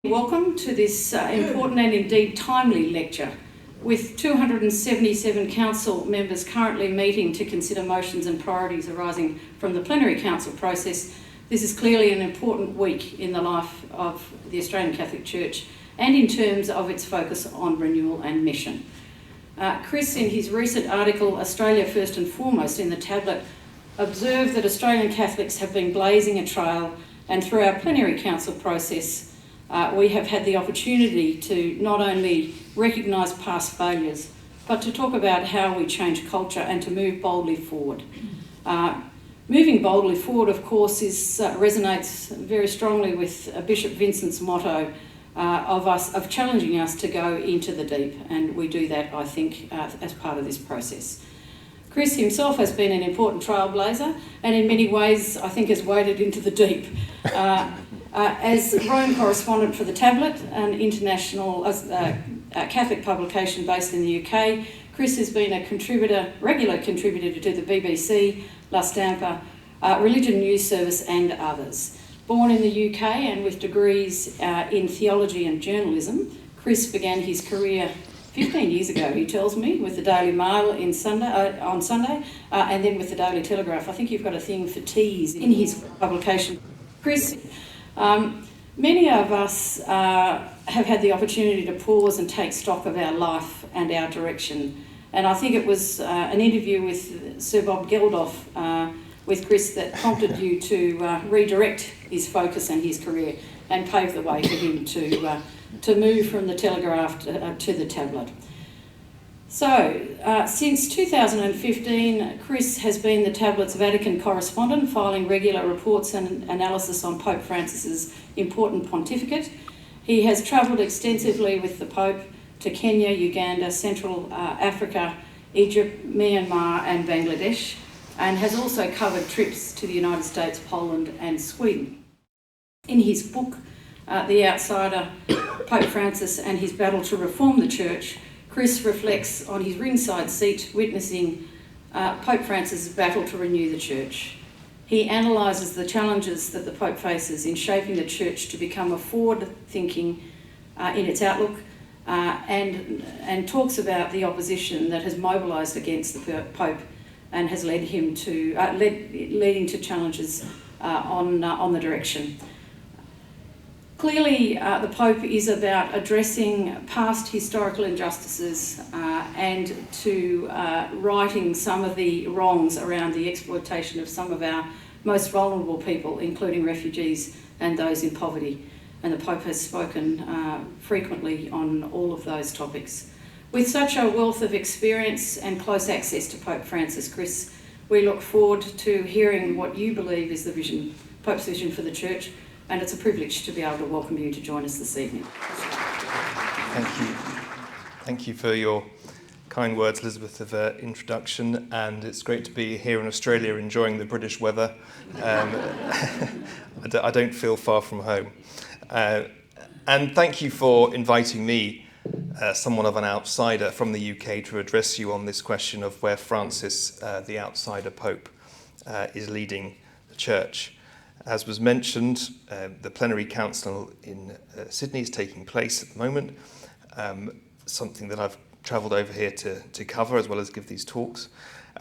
Welcome to this important and indeed timely lecture. With 277 council members currently meeting to consider motions and priorities arising from the Plenary Council process, this is clearly an important week in the life of the Australian Catholic Church and in terms of its focus on renewal and mission. Chris, in his recent article, Australia First and Foremost in the Tablet, observed that Australian Catholics have been blazing a trail, and through our Plenary Council process, we have had the opportunity to not only recognise past failures, but to talk about how we change culture and to move boldly forward. Moving boldly forward, of course, resonates very strongly with Bishop Vincent's motto of challenging us to go into the deep, and we do that, I think, as part of this process. Chris himself has been an important trailblazer, and in many ways, I think, has waded into the deep. As Rome correspondent for the Tablet, an international Catholic publication based in the UK, Chris has been a regular contributor to the BBC, La Stampa, Religion News Service and others. Born in the UK and with degrees in theology and journalism, Chris began his career 15 years ago, he tells me, with the Daily Mail on Sunday, and then with the Daily Telegraph. I think you've got a thing for teas in his publication. Chris, many of us have had the opportunity to pause and take stock of our life and our direction. And I think it was an interview with Sir Bob Geldof with Chris that prompted you to redirect his focus and his career and pave the way for him to move from the Telegraph to the Tablet. So, since 2015, Chris has been the Tablet's Vatican correspondent, filing regular reports and analysis on Pope Francis's important pontificate. He has travelled extensively with the Pope to Kenya, Uganda, Central Africa, Egypt, Myanmar and Bangladesh, and has also covered trips to the United States, Poland and Sweden. In his book, The Outsider, Pope Francis and His Battle to Reform the Church, Chris reflects on his ringside seat witnessing Pope Francis' battle to renew the Church. He analyses the challenges that the Pope faces in shaping the Church to become a forward-thinking in its outlook and talks about the opposition that has mobilised against the Pope and has led him to leading to challenges on the direction. Clearly, the Pope is about addressing past historical injustices and to righting some of the wrongs around the exploitation of some of our most vulnerable people, including refugees and those in poverty. And the Pope has spoken frequently on all of those topics. With such a wealth of experience and close access to Pope Francis, Chris, we look forward to hearing what you believe is the vision, Pope's vision for the Church, and it's a privilege to be able to welcome you to join us this evening. Thank you. Thank you for your kind words, Elizabeth, of introduction, and it's great to be here in Australia enjoying the British weather. I don't feel far from home. And thank you for inviting me, someone of an outsider from the UK, to address you on this question of where Francis, the outsider Pope, is leading the Church. As was mentioned, the Plenary Council in Sydney is taking place at the moment, something that I've travelled over here to cover as well as give these talks.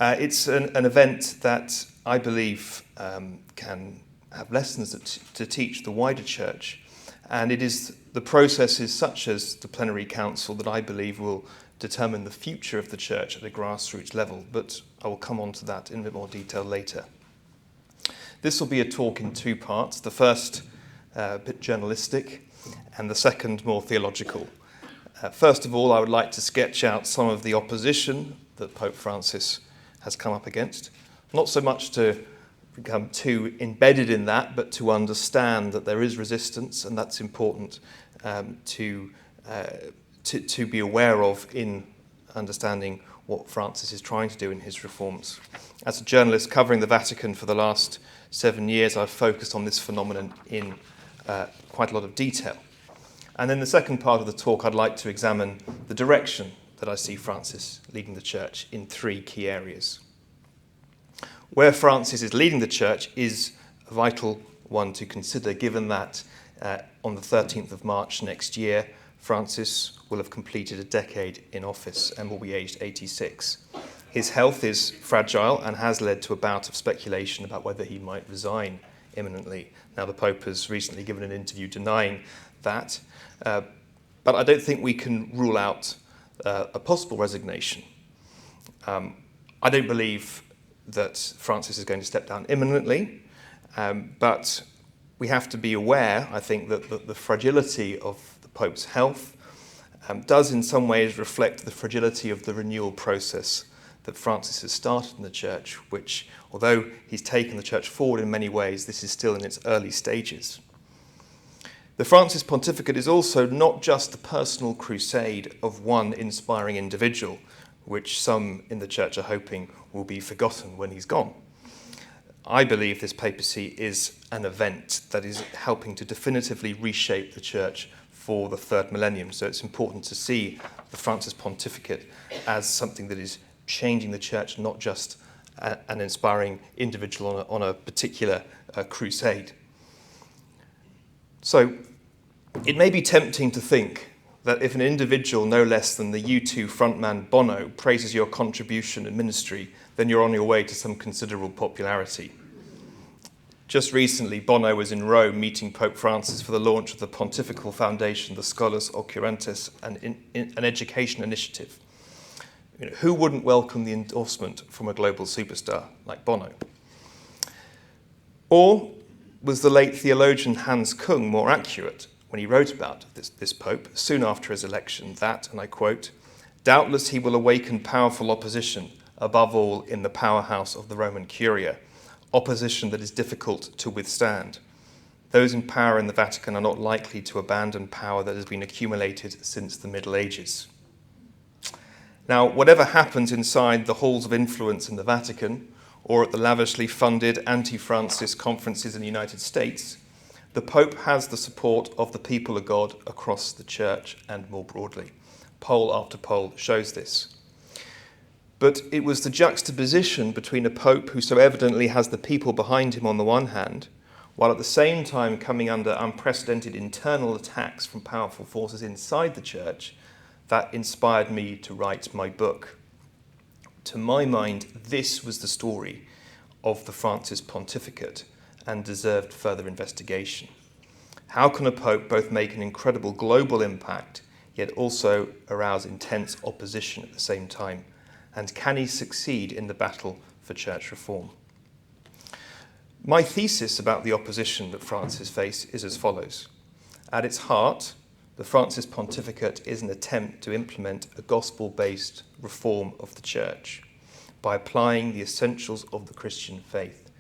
It's an event that I believe can have lessons to teach the wider Church, and it is the processes such as the Plenary Council that I believe will determine the future of the Church at a grassroots level, but I will come on to that in a bit more detail later. This will be a talk in two parts, the first a bit journalistic and the second more theological. First of all, I would like to sketch out some of the opposition that Pope Francis has come up against, not so much to become too embedded in that, but to understand that there is resistance, and that's important to be aware of in understanding what Francis is trying to do in his reforms. As a journalist covering the Vatican for the last 7 years, I've focused on this phenomenon in quite a lot of detail. And in the second part of the talk, I'd like to examine the direction that I see Francis leading the Church in three key areas. Where Francis is leading the Church is a vital one to consider, given that On the 13th of March next year, Francis will have completed a decade in office and will be aged 86. His health is fragile and has led to a bout of speculation about whether he might resign imminently. Now, the Pope has recently given an interview denying that, but I don't think we can rule out a possible resignation. I don't believe that Francis is going to step down imminently, but we have to be aware, I think, that the fragility of the Pope's health does in some ways reflect the fragility of the renewal process that Francis has started in the Church, which, although he's taken the Church forward in many ways, this is still in its early stages. The Francis pontificate is also not just the personal crusade of one inspiring individual, which some in the Church are hoping will be forgotten when he's gone. I believe this papacy is an event that is helping to definitively reshape the Church for the third millennium. So it's important to see the Francis pontificate as something that is changing the Church, not just an inspiring individual on a particular crusade. So it may be tempting to think that if an individual no less than the U2 frontman Bono praises your contribution and ministry, then you're on your way to some considerable popularity. Just recently, Bono was in Rome meeting Pope Francis for the launch of the pontifical foundation, the Scholas Occurrentes, an education initiative. You know, who wouldn't welcome the endorsement from a global superstar like Bono? Or was the late theologian Hans Kung more accurate when he wrote about this Pope soon after his election that, and I quote, "Doubtless he will awaken powerful opposition, above all in the powerhouse of the Roman Curia, opposition that is difficult to withstand. Those in power in the Vatican are not likely to abandon power that has been accumulated since the Middle Ages." Now, whatever happens inside the halls of influence in the Vatican or at the lavishly funded anti-Francis conferences in the United States, the Pope has the support of the people of God across the Church and more broadly. Poll after poll shows this. But it was the juxtaposition between a Pope who so evidently has the people behind him on the one hand, while at the same time coming under unprecedented internal attacks from powerful forces inside the Church, that inspired me to write my book. To my mind, this was the story of the Francis pontificate and deserved further investigation. How can a Pope both make an incredible global impact, yet also arouse intense opposition at the same time? And can he succeed in the battle for church reform? My thesis about the opposition that Francis faced is as follows. At its heart, the Francis pontificate is an attempt to implement a gospel-based reform of the Church by applying the essentials of the Christian faith.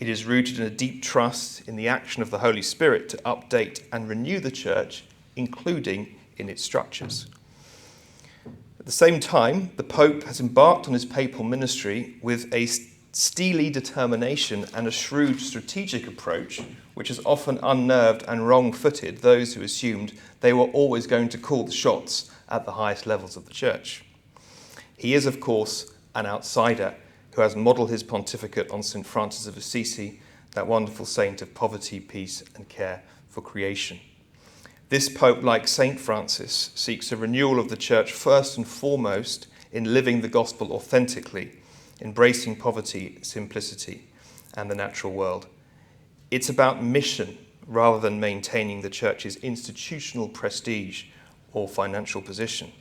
It is rooted in a deep trust in the action of the Holy Spirit to update and renew the Church, including in its structures. At the same time, the Pope has embarked on his papal ministry with a steely determination and a shrewd strategic approach, which has often unnerved and wrong-footed those who assumed they were always going to call the shots at the highest levels of the Church. He is, of course, an outsider who has modelled his pontificate on St. Francis of Assisi, that wonderful saint of poverty, peace, and care for creation. This Pope, like St. Francis, seeks a renewal of the Church first and foremost in living the gospel authentically, embracing poverty, simplicity, and the natural world. It's about mission rather than maintaining the Church's institutional prestige or financial position.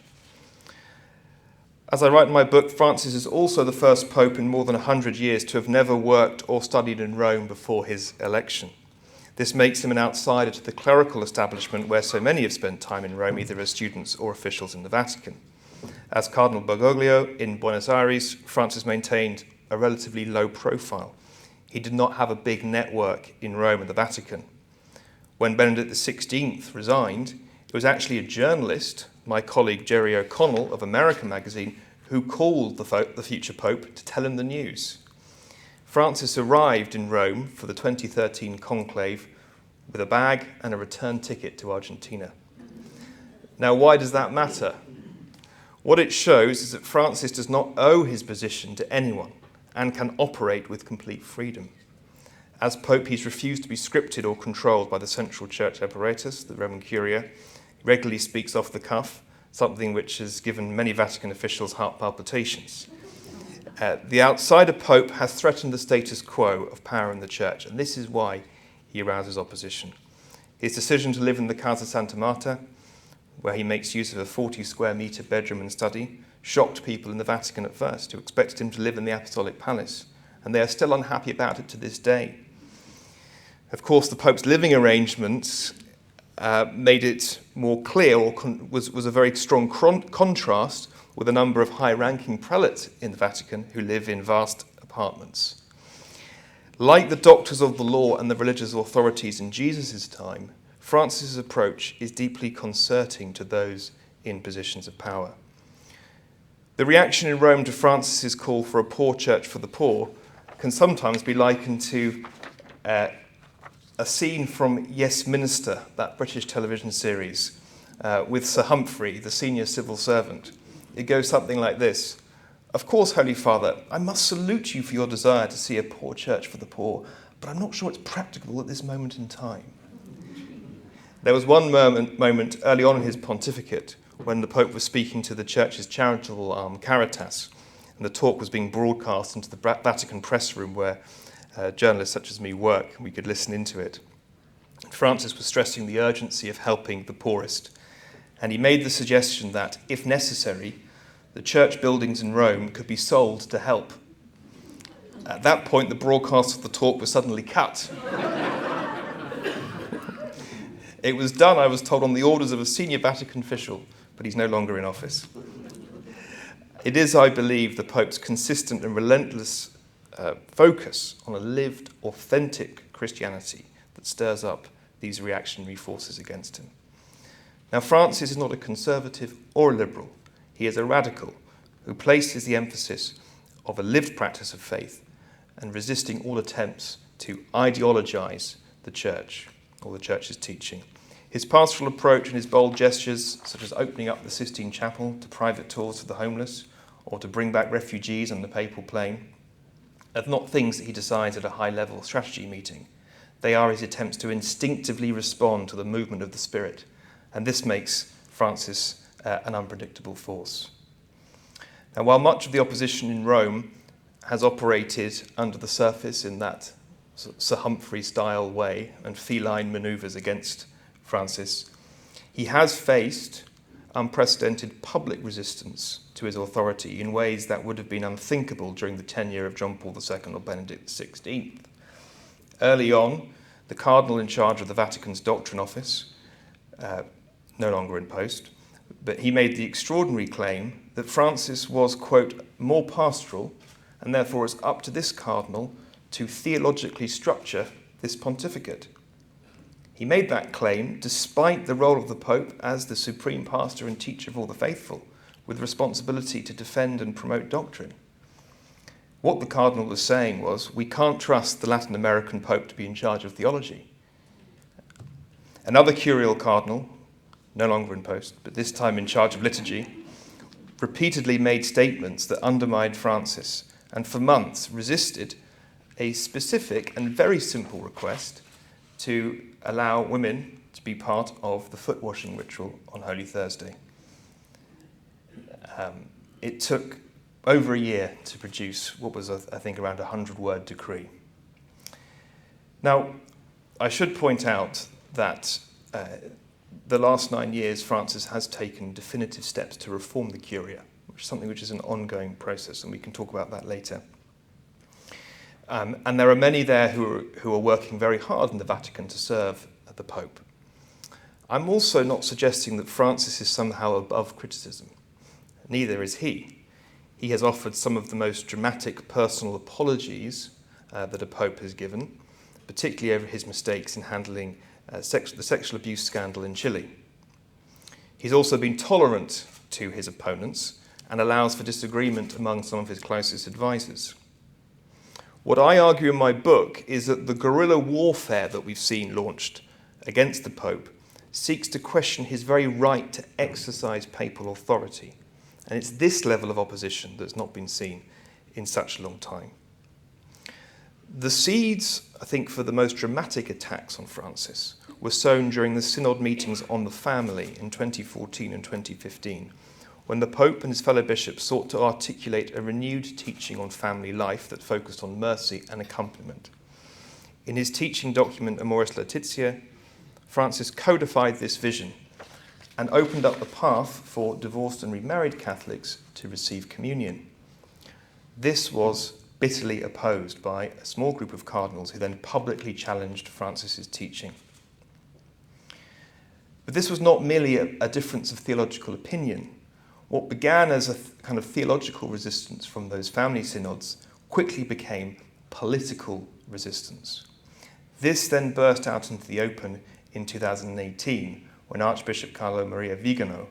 As I write in my book, Francis is also the first Pope in more than 100 years to have never worked or studied in Rome before his election. This makes him an outsider to the clerical establishment where so many have spent time in Rome, either as students or officials in the Vatican. As Cardinal Bergoglio in Buenos Aires, Francis maintained a relatively low profile. He did not have a big network in Rome and the Vatican. When Benedict XVI resigned, it was actually a journalist, my colleague Jerry O'Connell of American magazine, who called the future Pope to tell him the news. Francis arrived in Rome for the 2013 conclave with a bag and a return ticket to Argentina. Now, why does that matter? What it shows is that Francis does not owe his position to anyone and can operate with complete freedom. As Pope, he's refused to be scripted or controlled by the central church apparatus, the Roman Curia. He regularly speaks off the cuff, something which has given many Vatican officials heart palpitations. The outsider Pope has threatened the status quo of power in the church, and this is why he arouses opposition. His decision to live in the Casa Santa Marta, where he makes use of a 40-square-metre bedroom and study, shocked people in the Vatican at first, who expected him to live in the Apostolic Palace, and they are still unhappy about it to this day. Of course, the Pope's living arrangements made it more clear, or was a very strong contrast with a number of high-ranking prelates in the Vatican who live in vast apartments. Like the doctors of the law and the religious authorities in Jesus' time, Francis' approach is deeply concerting to those in positions of power. The reaction in Rome to Francis' call for a poor church for the poor can sometimes be likened to a scene from Yes Minister, that British television series, with Sir Humphrey, the senior civil servant. It goes something like this. Of course, Holy Father, I must salute you for your desire to see a poor church for the poor, but I'm not sure it's practicable at this moment in time. There was one moment early on in his pontificate when the Pope was speaking to the church's charitable arm, Caritas, and the talk was being broadcast into the Vatican press room where journalists such as me work, and we could listen into it. Francis was stressing the urgency of helping the poorest, and he made the suggestion that, if necessary, the church buildings in Rome could be sold to help. At that point, the broadcast of the talk was suddenly cut. It was done, I was told, on the orders of a senior Vatican official, but he's no longer in office. It is, I believe, the Pope's consistent and relentless focus on a lived, authentic Christianity that stirs up these reactionary forces against him. Now, Francis is not a conservative or a liberal. He is a radical who places the emphasis of a lived practice of faith and resisting all attempts to ideologize the church or the church's teaching. His pastoral approach and his bold gestures, such as opening up the Sistine Chapel to private tours for the homeless or to bring back refugees on the papal plane, are not things that he decides at a high-level strategy meeting. They are his attempts to instinctively respond to the movement of the Spirit, and this makes Francis an unpredictable force. Now, while much of the opposition in Rome has operated under the surface in that Sir Humphrey-style way and feline manoeuvres against Francis, he has faced unprecedented public resistance to his authority in ways that would have been unthinkable during the tenure of John Paul II or Benedict XVI. Early on, the cardinal in charge of the Vatican's doctrine office, no longer in post, but he made the extraordinary claim that Francis was, quote, more pastoral, and therefore it's up to this cardinal to theologically structure this pontificate. He made that claim despite the role of the Pope as the supreme pastor and teacher of all the faithful, with responsibility to defend and promote doctrine. What the cardinal was saying was, we can't trust the Latin American Pope to be in charge of theology. Another curial cardinal, no longer in post, but this time in charge of liturgy, repeatedly made statements that undermined Francis and for months resisted a specific and very simple request to allow women to be part of the foot washing ritual on Holy Thursday. It took over a year to produce what was, I think, around a 100-word decree. Now, I should point out that the last 9 years, Francis has taken definitive steps to reform the Curia, which is something which is an ongoing process, and we can talk about that later. And there are many there who are working very hard in the Vatican to serve the Pope. I'm also not suggesting that Francis is somehow above criticism. Neither is he. He has offered some of the most dramatic personal apologies that a Pope has given, particularly over his mistakes in handling the sexual abuse scandal in Chile. He's also been tolerant to his opponents and allows for disagreement among some of his closest advisors. What I argue in my book is that the guerrilla warfare that we've seen launched against the Pope seeks to question his very right to exercise papal authority. And it's this level of opposition that's not been seen in such a long time. The seeds, I think, for the most dramatic attacks on Francis were sown during the synod meetings on the family in 2014 and 2015, when the Pope and his fellow bishops sought to articulate a renewed teaching on family life that focused on mercy and accompaniment. In his teaching document, Amoris Laetitia, Francis codified this vision and opened up the path for divorced and remarried Catholics to receive communion. This was bitterly opposed by a small group of cardinals who then publicly challenged Francis's teaching. But this was not merely a difference of theological opinion. What began as a kind of theological resistance from those family synods quickly became political resistance. This then burst out into the open in 2018 when Archbishop Carlo Maria Vigano,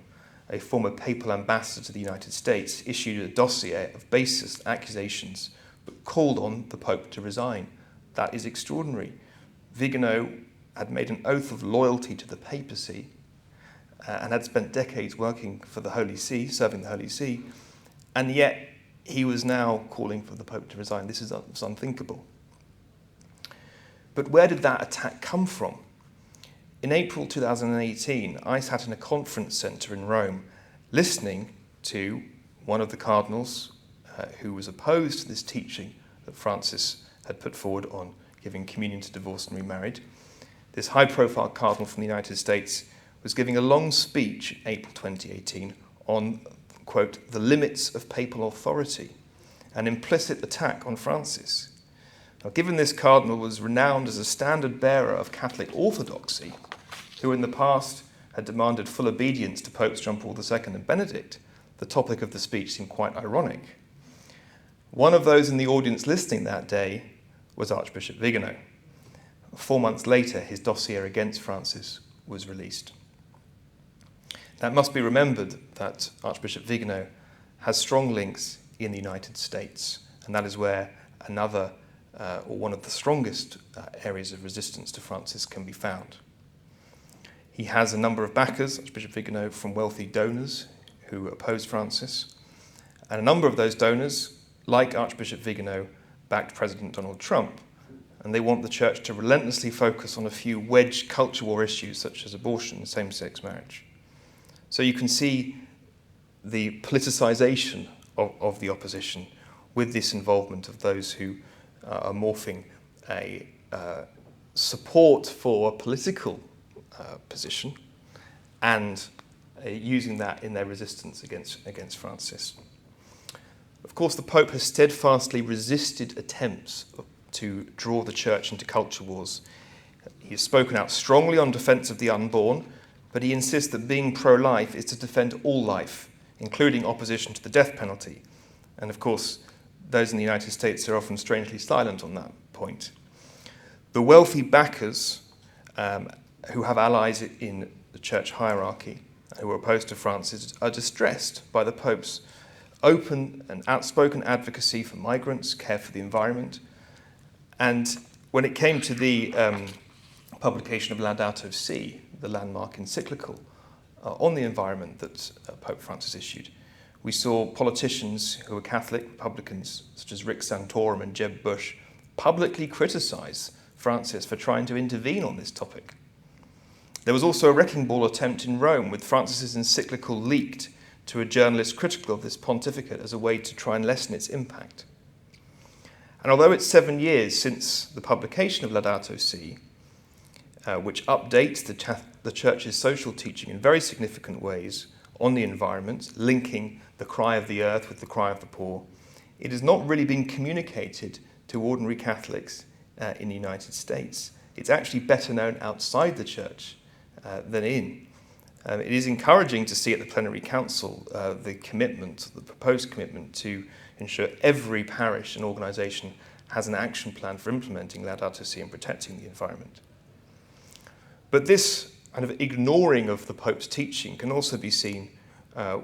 a former papal ambassador to the United States, issued a dossier of baseless accusations but called on the Pope to resign. That is extraordinary. Vigano had made an oath of loyalty to the papacy and had spent decades working for the Holy See, serving the Holy See, and yet he was now calling for the Pope to resign. This is unthinkable. But where did that attack come from? In April 2018, I sat in a conference centre in Rome listening to one of the cardinals who was opposed to this teaching that Francis had put forward on giving communion to divorced and remarried. This high-profile cardinal from the United States was giving a long speech in April 2018 on, quote, the limits of papal authority, an implicit attack on Francis. Now, given this cardinal was renowned as a standard bearer of Catholic orthodoxy, who in the past had demanded full obedience to Popes John Paul II and Benedict, the topic of the speech seemed quite ironic. One of those in the audience listening that day was Archbishop Vigano. 4 months later, his dossier against Francis was released. Now, it must be remembered that Archbishop Vigano has strong links in the United States, and that is where another or one of the strongest areas of resistance to Francis can be found. He has a number of backers, Archbishop Vigano, from wealthy donors who oppose Francis, and a number of those donors, like Archbishop Vigano, backed President Donald Trump, and they want the Church to relentlessly focus on a few wedge culture war issues such as abortion and same-sex marriage. So you can see the politicisation of the opposition with this involvement of those who are morphing a support for a political position and using that in their resistance against Francis. Of course, the Pope has steadfastly resisted attempts to draw the Church into culture wars. He has spoken out strongly on defence of the unborn, but he insists that being pro-life is to defend all life, including opposition to the death penalty. And of course, those in the United States are often strangely silent on that point. The wealthy backers who have allies in the church hierarchy, who are opposed to Francis, are distressed by the Pope's open and outspoken advocacy for migrants, care for the environment. And when it came to the publication of Laudato Si, the landmark encyclical on the environment that Pope Francis issued, we saw politicians who were Catholic, Republicans, such as Rick Santorum and Jeb Bush, publicly criticise Francis for trying to intervene on this topic. There was also a wrecking ball attempt in Rome, with Francis's encyclical leaked to a journalist critical of this pontificate as a way to try and lessen its impact. And although it's 7 years since the publication of Laudato Si, which updates the Church's social teaching in very significant ways on the environment, linking the cry of the earth with the cry of the poor, it has not really been communicated to ordinary Catholics in the United States. It's actually better known outside the Church than in. It is encouraging to see at the Plenary Council the proposed commitment to ensure every parish and organisation has an action plan for implementing Laudato Si and protecting the environment. But this kind of ignoring of the Pope's teaching can also be seen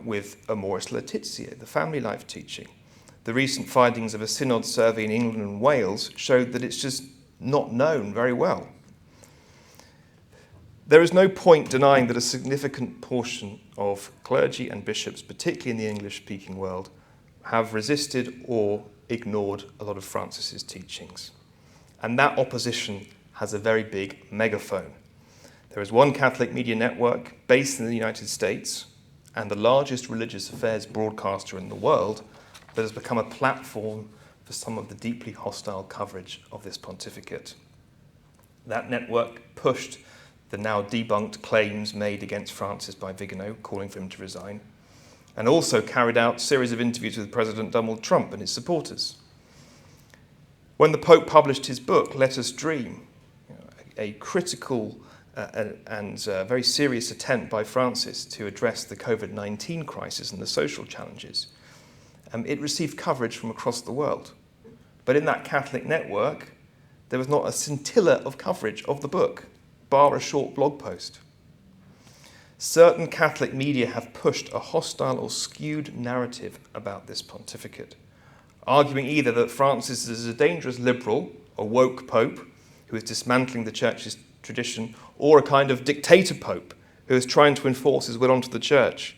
with Amoris Laetitia, the family life teaching. The recent findings of a synod survey in England and Wales showed that it's just not known very well. There is no point denying that a significant portion of clergy and bishops, particularly in the English-speaking world, have resisted or ignored a lot of Francis's teachings. And that opposition has a very big megaphone. There is one Catholic media network based in the United States and the largest religious affairs broadcaster in the world that has become a platform for some of the deeply hostile coverage of this pontificate. That network pushed the now debunked claims made against Francis by Vigano, calling for him to resign, and also carried out a series of interviews with President Donald Trump and his supporters. When the Pope published his book, Let Us Dream, a critical and very serious attempt by Francis to address the COVID-19 crisis and the social challenges, it received coverage from across the world. But in that Catholic network, there was not a scintilla of coverage of the book, bar a short blog post. Certain Catholic media have pushed a hostile or skewed narrative about this pontificate, arguing either that Francis is a dangerous liberal, a woke pope who is dismantling the church's tradition, or a kind of dictator pope who is trying to enforce his will onto the church.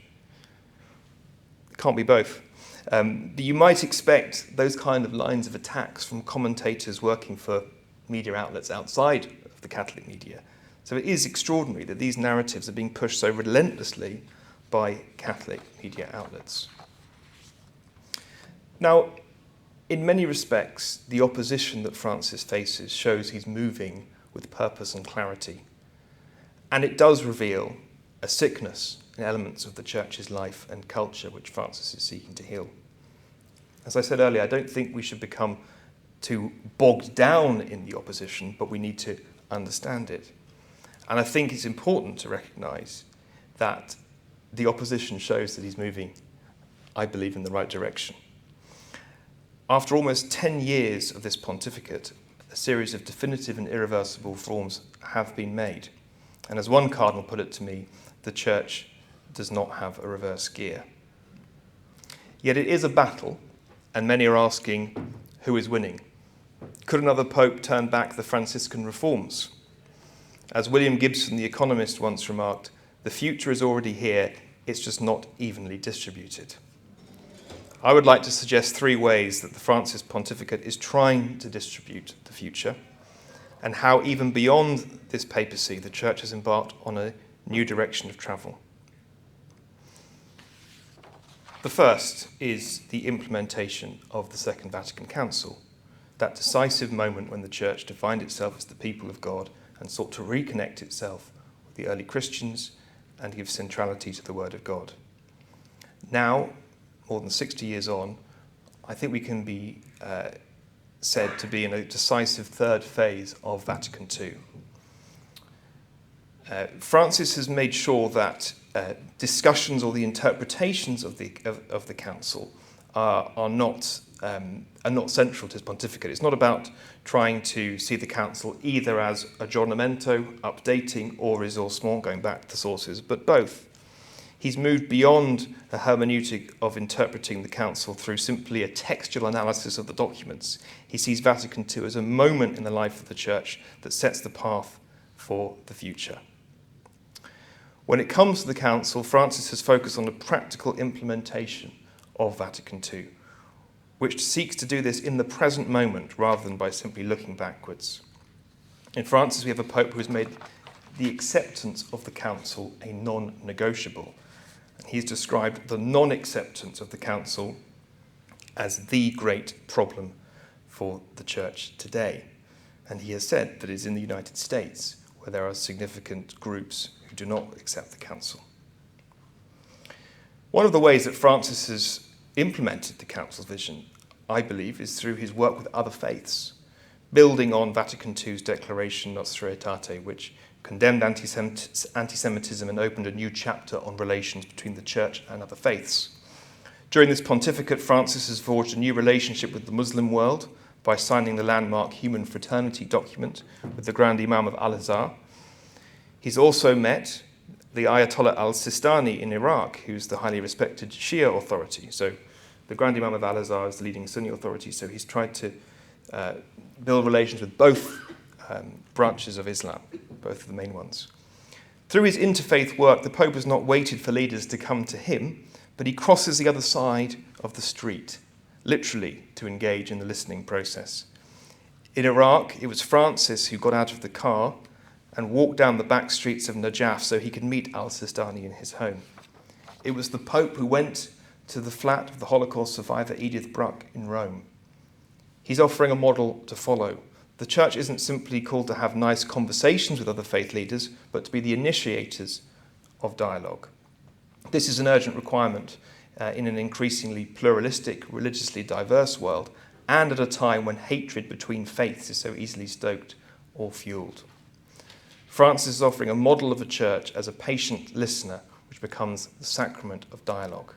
It can't be both. You might expect those kind of lines of attacks from commentators working for media outlets outside of the Catholic media. So it is extraordinary that these narratives are being pushed so relentlessly by Catholic media outlets. Now, in many respects, the opposition that Francis faces shows he's moving with purpose and clarity. And it does reveal a sickness in elements of the Church's life and culture which Francis is seeking to heal. As I said earlier, I don't think we should become too bogged down in the opposition, but we need to understand it. And I think it's important to recognise that the opposition shows that he's moving, I believe, in the right direction. After almost 10 years of this pontificate, a series of definitive and irreversible reforms have been made. And as one cardinal put it to me, the Church does not have a reverse gear. Yet it is a battle, and many are asking, who is winning? Could another pope turn back the Franciscan reforms? As William Gibson, the economist, once remarked, the future is already here, it's just not evenly distributed. I would like to suggest 3 ways that the Francis pontificate is trying to distribute the future, and how even beyond this papacy, the Church has embarked on a new direction of travel. The first is the implementation of the Second Vatican Council, that decisive moment when the Church defined itself as the people of God and sought to reconnect itself with the early Christians and give centrality to the Word of God. Now, more than 60 years on, I think we can be said to be in a decisive third phase of Vatican II. Francis has made sure that discussions or the interpretations of the Council are not central to his pontificate. It's not about trying to see the Council either as aggiornamento, updating, or ressourcement, going back to the sources, but both. He's moved beyond a hermeneutic of interpreting the Council through simply a textual analysis of the documents. He sees Vatican II as a moment in the life of the Church that sets the path for the future. When it comes to the Council, Francis has focused on the practical implementation of Vatican II, which seeks to do this in the present moment rather than by simply looking backwards. In Francis, we have a Pope who has made the acceptance of the Council a non-negotiable. And he's described the non-acceptance of the Council as the great problem for the Church today. And he has said that it's in the United States where there are significant groups who do not accept the Council. One of the ways that Francis has implemented the Council's vision, I believe, is through his work with other faiths, building on Vatican II's declaration Nostra Aetate, which condemned anti-Semitism and opened a new chapter on relations between the Church and other faiths. During this pontificate, Francis has forged a new relationship with the Muslim world by signing the landmark Human Fraternity document with the Grand Imam of Al-Azhar. He's also met the Ayatollah al-Sistani in Iraq, who's the highly respected Shia authority. So the Grand Imam of Al-Azhar is the leading Sunni authority, so he's tried to build relations with both branches of Islam, both of the main ones. Through his interfaith work, the Pope has not waited for leaders to come to him, but he crosses the other side of the street, literally, to engage in the listening process. In Iraq, it was Francis who got out of the car and walked down the back streets of Najaf so he could meet al-Sistani in his home. It was the Pope who went to the flat of the Holocaust survivor Edith Bruck in Rome. He's offering a model to follow. The Church isn't simply called to have nice conversations with other faith leaders, but to be the initiators of dialogue. This is an urgent requirement in an increasingly pluralistic, religiously diverse world, and at a time when hatred between faiths is so easily stoked or fueled. Francis is offering a model of a church as a patient listener, which becomes the sacrament of dialogue.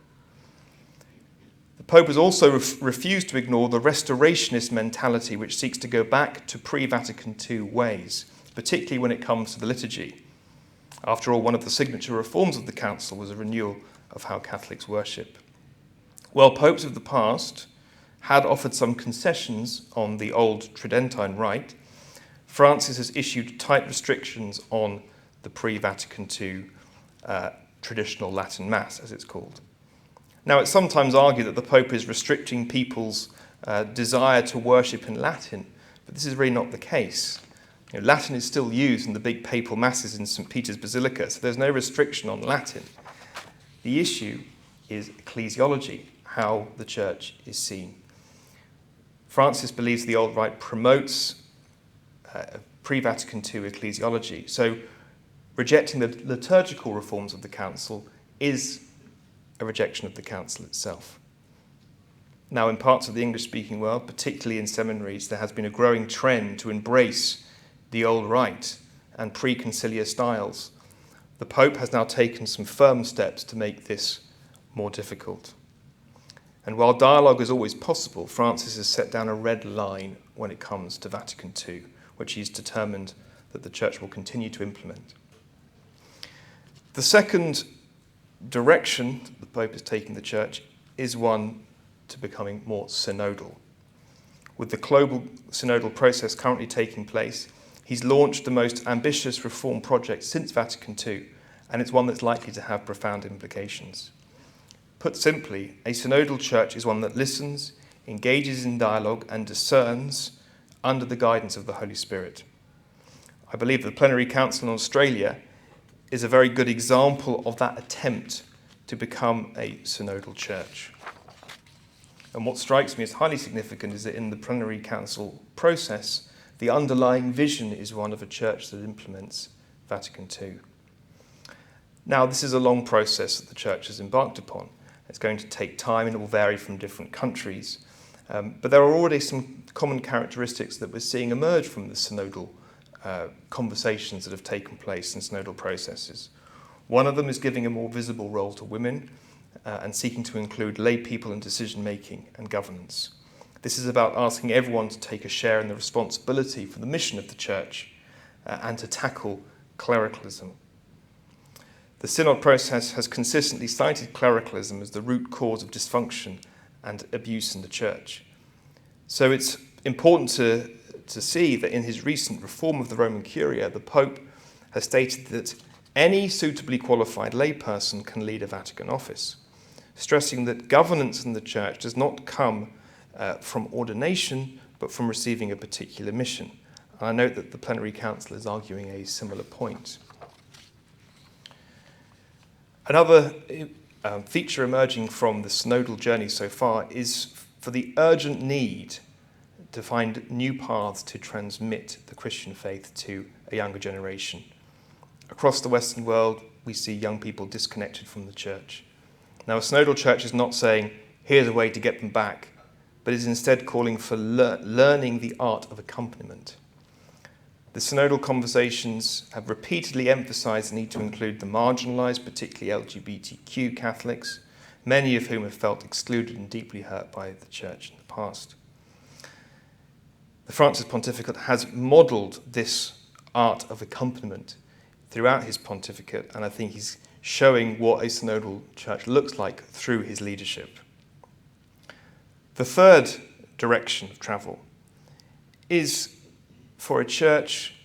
The Pope has also refused to ignore the restorationist mentality which seeks to go back to pre-Vatican II ways, particularly when it comes to the liturgy. After all, one of the signature reforms of the Council was a renewal of how Catholics worship. While popes of the past had offered some concessions on the old Tridentine rite, Francis has issued tight restrictions on the pre-Vatican II traditional Latin Mass, as it's called. Now, it's sometimes argued that the Pope is restricting people's desire to worship in Latin, but this is really not the case. Latin is still used in the big papal masses in St. Peter's Basilica, so there's no restriction on Latin. The issue is ecclesiology, how the Church is seen. Francis believes the old rite promotes pre-Vatican II ecclesiology, so rejecting the liturgical reforms of the Council is a rejection of the Council itself. Now, in parts of the English-speaking world, particularly in seminaries, there has been a growing trend to embrace the old rite and pre-conciliar styles. The Pope has now taken some firm steps to make this more difficult. And while dialogue is always possible, Francis has set down a red line when it comes to Vatican II, which he's determined that the Church will continue to implement. The second direction the Pope is taking the Church is one to becoming more synodal. With the global synodal process currently taking place, he's launched the most ambitious reform project since Vatican II, and it's one that's likely to have profound implications. Put simply, a synodal church is one that listens, engages in dialogue, and discerns under the guidance of the Holy Spirit. I believe the Plenary Council in Australia is a very good example of that attempt to become a synodal church. And what strikes me as highly significant is that in the Plenary Council process, the underlying vision is one of a church that implements Vatican II. Now, this is a long process that the Church has embarked upon. It's going to take time and it will vary from different countries. But there are already some common characteristics that we're seeing emerge from the synodal conversations that have taken place in synodal processes. One of them is giving a more visible role to women and seeking to include lay people in decision-making and governance. This is about asking everyone to take a share in the responsibility for the mission of the Church and to tackle clericalism. The synod process has consistently cited clericalism as the root cause of dysfunction and abuse in the Church. So it's important to see that in his recent reform of the Roman Curia, the Pope has stated that any suitably qualified layperson can lead a Vatican office, stressing that governance in the Church does not come from ordination, but from receiving a particular mission. And I note that the Plenary Council is arguing a similar point. Another feature emerging from the synodal journey so far is for the urgent need to find new paths to transmit the Christian faith to a younger generation. Across the Western world, we see young people disconnected from the Church. Now, a synodal church is not saying, here's a way to get them back, but is instead calling for learning the art of accompaniment. The synodal conversations have repeatedly emphasised the need to include the marginalised, particularly LGBTQ Catholics, many of whom have felt excluded and deeply hurt by the Church in the past. The Francis pontificate has modelled this art of accompaniment throughout his pontificate, and I think he's showing what a synodal church looks like through his leadership. The third direction of travel is for a church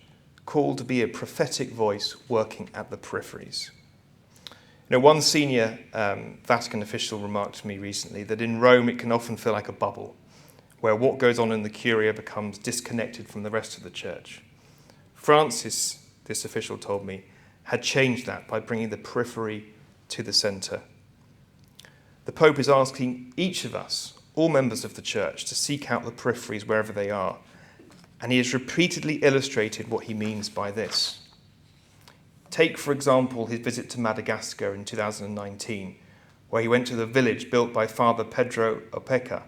called to be a prophetic voice working at the peripheries. One senior Vatican official remarked to me recently that in Rome it can often feel like a bubble, where what goes on in the Curia becomes disconnected from the rest of the church. Francis, this official told me, had changed that by bringing the periphery to the centre. The Pope is asking each of us, all members of the church, to seek out the peripheries wherever they are, and he has repeatedly illustrated what he means by this. Take, for example, his visit to Madagascar in 2019, where he went to the village built by Father Pedro Opeka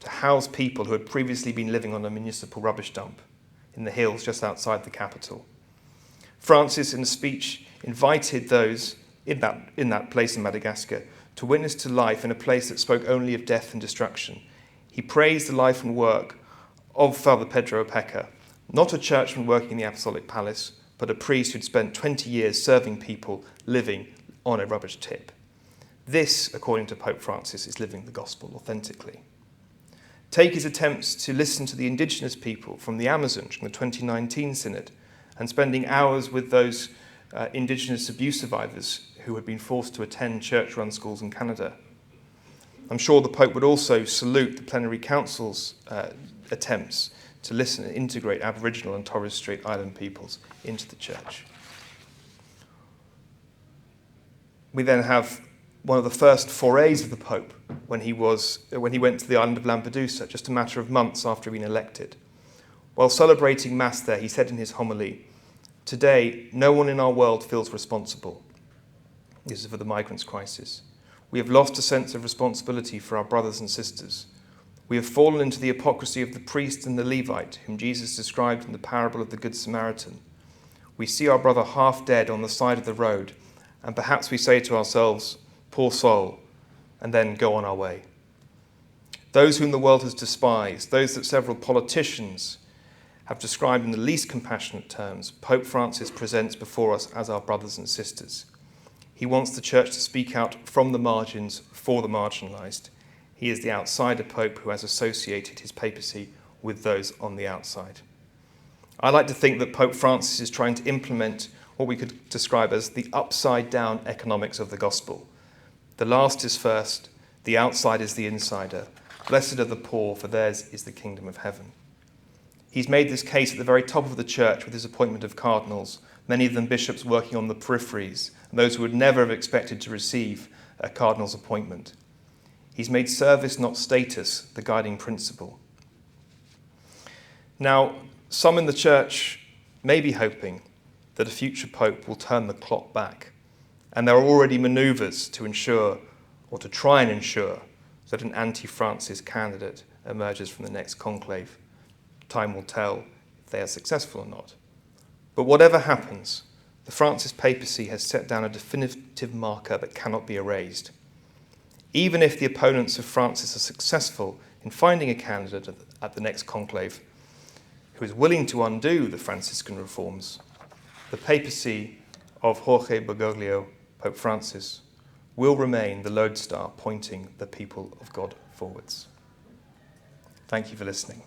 to house people who had previously been living on a municipal rubbish dump in the hills just outside the capital. Francis, in a speech, invited those in that place in Madagascar to witness to life in a place that spoke only of death and destruction. He praised the life and work of Father Pedro Opeka, not a churchman working in the Apostolic Palace, but a priest who'd spent 20 years serving people living on a rubbish tip. This, according to Pope Francis, is living the gospel authentically. Take his attempts to listen to the indigenous people from the Amazon during the 2019 Synod and spending hours with those indigenous abuse survivors who had been forced to attend church-run schools in Canada. I'm sure the Pope would also salute the Plenary Council's attempts to listen and integrate Aboriginal and Torres Strait Island peoples into the church. We then have one of the first forays of the Pope when he went to the island of Lampedusa, just a matter of months after being elected. While celebrating Mass there, he said in his homily, "Today, no one in our world feels responsible." This is for the migrants' crisis. "We have lost a sense of responsibility for our brothers and sisters. We have fallen into the hypocrisy of the priest and the Levite, whom Jesus described in the parable of the Good Samaritan. We see our brother half dead on the side of the road, and perhaps we say to ourselves, 'Poor soul,' and then go on our way. Those whom the world has despised, those that several politicians have described in the least compassionate terms, Pope Francis presents before us as our brothers and sisters. He wants the church to speak out from the margins for the marginalised. He is the outsider Pope who has associated his papacy with those on the outside. I like to think that Pope Francis is trying to implement what we could describe as the upside-down economics of the gospel. The last is first, the outside is the insider. Blessed are the poor, for theirs is the kingdom of heaven. He's made this case at the very top of the church with his appointment of cardinals, many of them bishops working on the peripheries, and those who would never have expected to receive a cardinal's appointment. He's made service, not status, the guiding principle. Now, some in the church may be hoping that a future pope will turn the clock back, and there are already manoeuvres to ensure, or to try and ensure, that an anti-Francis candidate emerges from the next conclave. Time will tell if they are successful or not. But whatever happens, the Francis papacy has set down a definitive marker that cannot be erased. Even if the opponents of Francis are successful in finding a candidate at the next conclave who is willing to undo the Franciscan reforms, the papacy of Jorge Bergoglio, Pope Francis, will remain the lodestar pointing the people of God forwards. Thank you for listening.